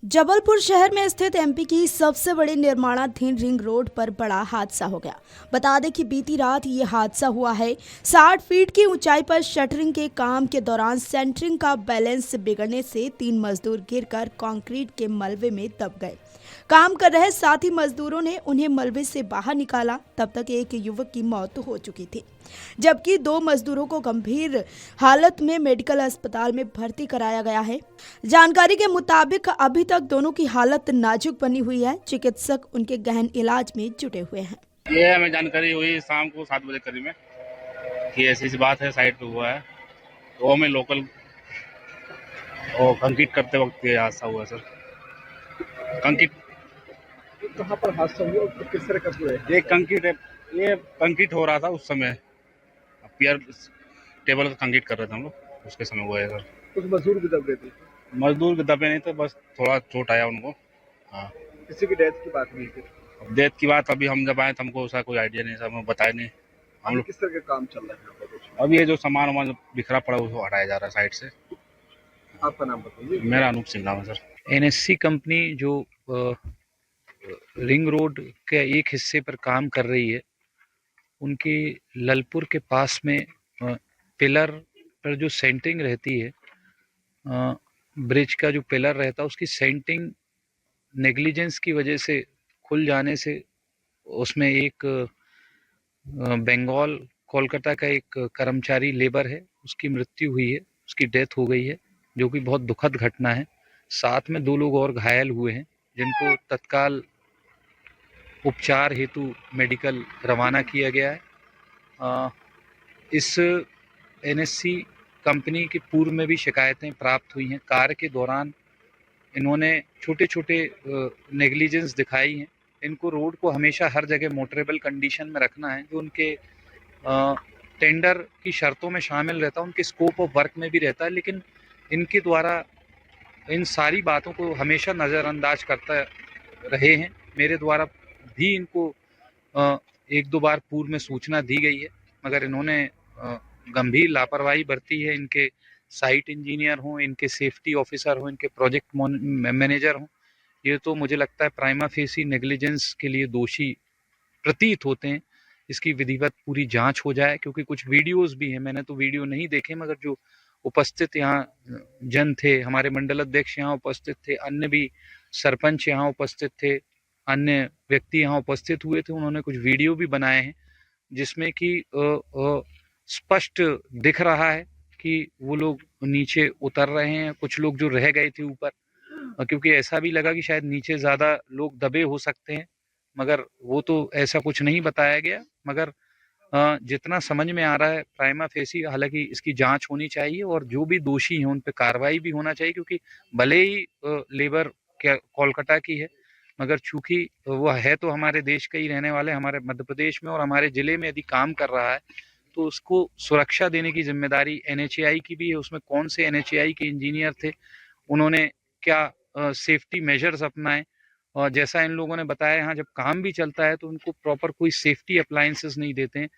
जबलपुर शहर में स्थित एमपी की सबसे बड़ी निर्माणाधीन रिंग रोड पर बड़ा हादसा हो गया। बता दें कि बीती रात ये हादसा हुआ है। 60 फीट की ऊंचाई पर शटरिंग के काम के दौरान सेंटरिंग का बैलेंस बिगड़ने से 3 मजदूर गिरकर कंक्रीट के मलबे में दब गए। काम कर रहे साथी मजदूरों ने उन्हें मलबे से बाहर निकाला। तब तक एक युवक की मौत हो चुकी थी, जबकि 2 मजदूरों को गंभीर हालत में मेडिकल अस्पताल में भर्ती कराया गया है। जानकारी के मुताबिक अभी तक दोनों की हालत नाजुक बनी हुई है। चिकित्सक उनके गहन इलाज में जुटे हुए हैं। ये हमें जानकारी हुई शाम को 7 बजे करीब में कि ऐसी बात है, साइड पे हुआ है। वो में लोकल और कंक्रीट करते वक्त ये हादसा हुआ सर। कंक्रीट कहाँ पर हादसा हुआ और किस तरह का हुआ है? ये कंक्रीट हो रहा था उस समय। पियर टेबल का कंक्रीट कर रहे थे हम लोग, उसके समय हुआ है सर। कुछ मजदूर भी दब गए थे। मजदूर के दबे नहीं थे, बस थोड़ा चोट आया उनको। हाँ, किसी की डेथ की बात नहीं थी। डेथ की बात अभी हम जब आए तो हमको उसका कोई आइडिया नहीं था, हमें बताया नहीं। हम लोग किस तरह का काम चल रहा है यहाँ पर? अब ये जो सामान वामान बिखरा पड़ा उसको हटाया जा रहा है साइड से। आपका नाम बताइए। मेरा अनूप सिंह नाम है सर। एनएससी कंपनी जो रिंग रोड के एक हिस्से पर काम कर रही है, उनकी ललपुर के पास में पिलर पर जो सेंटिंग रहती है, ब्रिज का जो पिलर रहता है उसकी सेंटिंग नेग्लिजेंस की वजह से खुल जाने से उसमें एक बंगाल कोलकाता का एक कर्मचारी लेबर है, उसकी मृत्यु हुई है, उसकी डेथ हो गई है, जो कि बहुत दुखद घटना है। साथ में 2 लोग और घायल हुए हैं, जिनको तत्काल उपचार हेतु मेडिकल रवाना किया गया है। इस एनएससी कंपनी की पूर्व में भी शिकायतें प्राप्त हुई हैं। कार्य के दौरान इन्होंने छोटे-छोटे नेग्लिजेंस दिखाई हैं। इनको रोड को हमेशा हर जगह मोटरेबल कंडीशन में रखना है, जो उनके टेंडर की शर्तों में शामिल रहता है, उनके स्कोप ऑफ वर्क में भी रहता है, लेकिन इनके द्वारा इन सारी बातों को हमेशा नज़रअंदाज करता रहे हैं। मेरे द्वारा भी इनको 1-2 बार पूर्व में सूचना दी गई है, मगर इन्होंने गंभीर लापरवाही बरती है। इनके साइट इंजीनियर हों, इनके सेफ्टी ऑफिसर हों, इनके प्रोजेक्ट मैनेजर हों, ये तो मुझे लगता है प्राइमा फेसी नेग्लिजेंस के लिए दोषी प्रतीत होते हैं। इसकी विधिवत पूरी जांच हो जाए, क्योंकि कुछ वीडियोस भी हैं, मैंने तो वीडियो नहीं देखे, मगर जो उपस्थित यहाँ जन थे, हमारे मंडल अध्यक्ष यहाँ उपस्थित थे, अन्य भी सरपंच यहाँ उपस्थित थे, अन्य व्यक्ति यहाँ उपस्थित हुए थे, उन्होंने कुछ वीडियो भी बनाए हैं, जिसमें कि स्पष्ट दिख रहा है कि वो लोग नीचे उतर रहे हैं, कुछ लोग जो रह गए थे ऊपर, क्योंकि ऐसा भी लगा कि शायद नीचे ज़्यादा लोग दबे हो सकते हैं, मगर वो तो ऐसा कुछ नहीं बताया गया। मगर जितना समझ में आ रहा है प्राइमा फेसी, हालांकि इसकी जांच होनी चाहिए और जो भी दोषी हैं उन पे कार्रवाई भी होना चाहिए, क्योंकि भले ही लेबर कोलकाता की है, मगर चूंकि वो है तो हमारे देश का ही रहने वाले, हमारे मध्य प्रदेश में और हमारे जिले में यदि काम कर रहा है तो उसको सुरक्षा देने की जिम्मेदारी एनएचएआई की भी है। उसमें कौन से एनएचएआई के इंजीनियर थे, उन्होंने क्या सेफ्टी मेजर्स अपनाए, और जैसा इन लोगों ने बताया, यहाँ जब काम भी चलता है तो उनको प्रॉपर कोई सेफ्टी अप्लायंसेस नहीं देते हैं।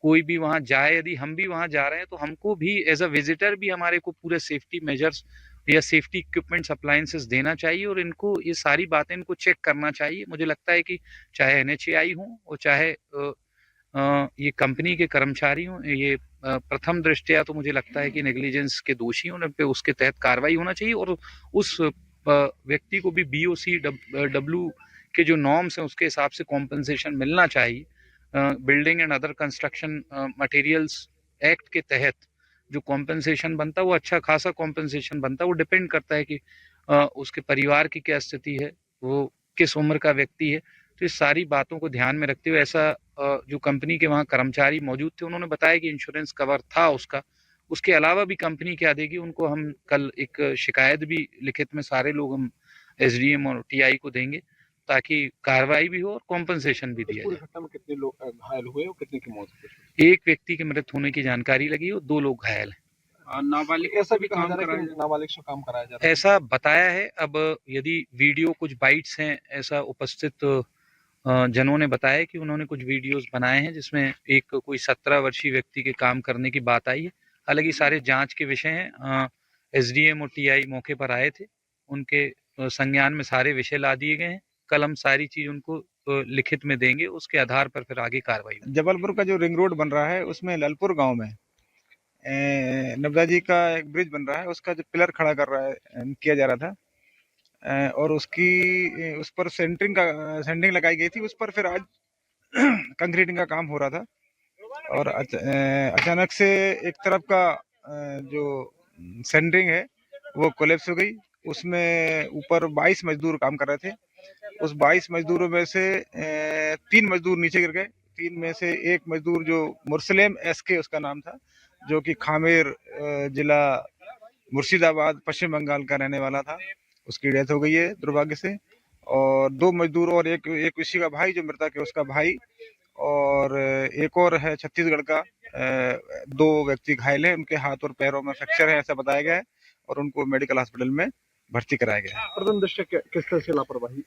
कोई भी वहाँ जाए, यदि हम भी वहाँ जा रहे हैं तो हमको भी एज अ विजिटर भी हमारे को पूरे सेफ्टी मेजर्स या सेफ्टी इक्विपमेंट्स अप्लायंसेस देना चाहिए, और इनको ये सारी बातें इनको चेक करना चाहिए। मुझे लगता है कि चाहे एनएचएआई हो और चाहे ये कंपनी के कर्मचारी हों, ये प्रथम दृष्टया तो मुझे लगता है कि नेग्लिजेंस के दोषी होने पे उसके तहत कार्रवाई होना चाहिए, और उस व्यक्ति को भी बीओसी डब्ल्यू के जो नॉर्म्स हैं उसके हिसाब से कॉम्पनसेशन मिलना चाहिए। Building and other construction materials act के तहत जो कॉम्पनसेशन बनता है वो अच्छा खासा कॉम्पनसेशन बनता है। वो डिपेंड करता है कि उसके परिवार की क्या स्थिति है, वो किस उम्र का व्यक्ति है। तो इस सारी बातों को ध्यान में रखते हुए ऐसा जो कंपनी के वहाँ कर्मचारी मौजूद थे उन्होंने बताया कि इंश्योरेंस कवर था उसका। उसके अलावा भी कंपनी क्या देगी उनको, हम कल एक शिकायत भी लिखित में सारे लोग हम एसडीएम और टीआई को देंगे, ताकि कार्रवाई भी हो और कॉम्पनसेशन भी दिया पूरी जाए। घटना में कितने लोग घायल हुए और कितने की मौत हुई? एक व्यक्ति की मृत होने की जानकारी लगी और 2 लोग घायल हैं। नाबालिग ऐसा भी कहा जा रहा है कि नाबालिग से काम कराया जा रहा है। ऐसा बताया है। अब यदि वीडियो कुछ बाइट्स हैं, ऐसा उपस्थित जनों ने बताया कि उन्होंने कुछ वीडियोस बनाए हैं जिसमें एक कोई 17 वर्षीय व्यक्ति के काम करने की बात आई है। हालांकि सारे जांच के विषय हैं। एसडीएम और टीआई मौके पर आए थे, उनके संज्ञान में सारे विषय ला दिए गए हैं। कल हम सारी चीज उनको लिखित में देंगे, उसके आधार पर फिर आगे कार्रवाई होगी। जबलपुर का जो रिंग रोड बन रहा है उसमें ललपुर गांव में नब्दा जी का एक ब्रिज बन रहा है, उसका जो पिलर खड़ा किया जा रहा था और उस पर सेंटरिंग लगाई गई थी। उस पर फिर आज कंक्रीटिंग का काम हो रहा था और अचानक से एक तरफ का जो सेंटरिंग है वो कोलैप्स हो गई। उसमें ऊपर 22 मजदूर काम कर रहे थे। उस 22 मजदूरों में से 3 मजदूर नीचे गिर गए। 3 में से एक मजदूर जो मुरसलेम SK उसका नाम था, जो कि खामेर जिला मुर्शिदाबाद पश्चिम बंगाल का रहने वाला था, उसकी डेथ हो गई है दुर्भाग्य से। और 2 मजदूर और एक उसी का भाई जो मृतक है उसका भाई, और एक और है छत्तीसगढ़ का। 2 व्यक्ति घायल हैं, उनके हाथ और पैरों में फ्रैक्चर है ऐसा बताया गया है और उनको मेडिकल हॉस्पिटल में भर्ती कराया गया है। प्रथम दृष्टया किस तरह से लापरवाही?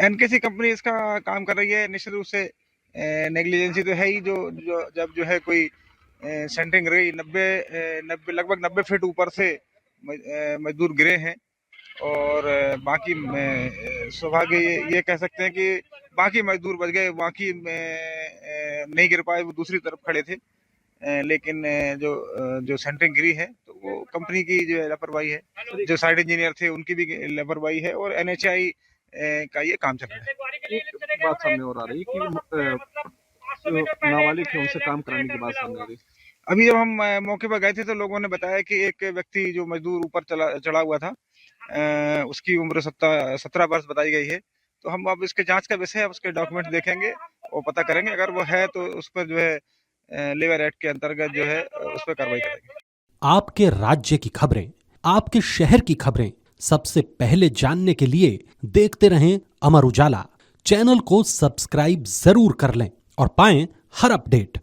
NKC कंपनी इसका काम कर रही है। निश्चित रूप से नेग्लिजेंसी तो है ही, जब जो है कोई सेंटरिंग रही 90 लगभग 90 फीट ऊपर से मजदूर गिरे हैं और बाकी सौभाग्य ये कह सकते हैं कि बाकी मजदूर बच गए, बाकी नहीं गिर पाए, वो दूसरी तरफ खड़े थे। लेकिन जो सेंटरिंग गिरी है तो वो कंपनी की जो है लापरवाही है, जो साइट इंजीनियर थे उनकी भी लापरवाही है और NHAI का ये काम चल रहा है। एक बात सामने और आ रही है कि जो नाबालिग है उनसे काम कराने की बात सामने आ रही है। अभी जब हम मौके पर गए थे तो लोगों ने बताया कि एक व्यक्ति जो मजदूर ऊपर चढ़ा हुआ था, उसकी उम्र 17 वर्ष बताई गई है। तो हम अब इसके जांच का विषय है, उसके डॉक्यूमेंट देखेंगे और पता करेंगे। अगर वो है तो उस पर जो है लेबर एक्ट के अंतर्गत जो है उस पर कार्रवाई करेंगे। आपके राज्य की खबरें, आपके शहर की खबरें सबसे पहले जानने के लिए देखते रहें अमर उजाला। चैनल को सब्सक्राइब जरूर कर लें और पाएं हर अपडेट।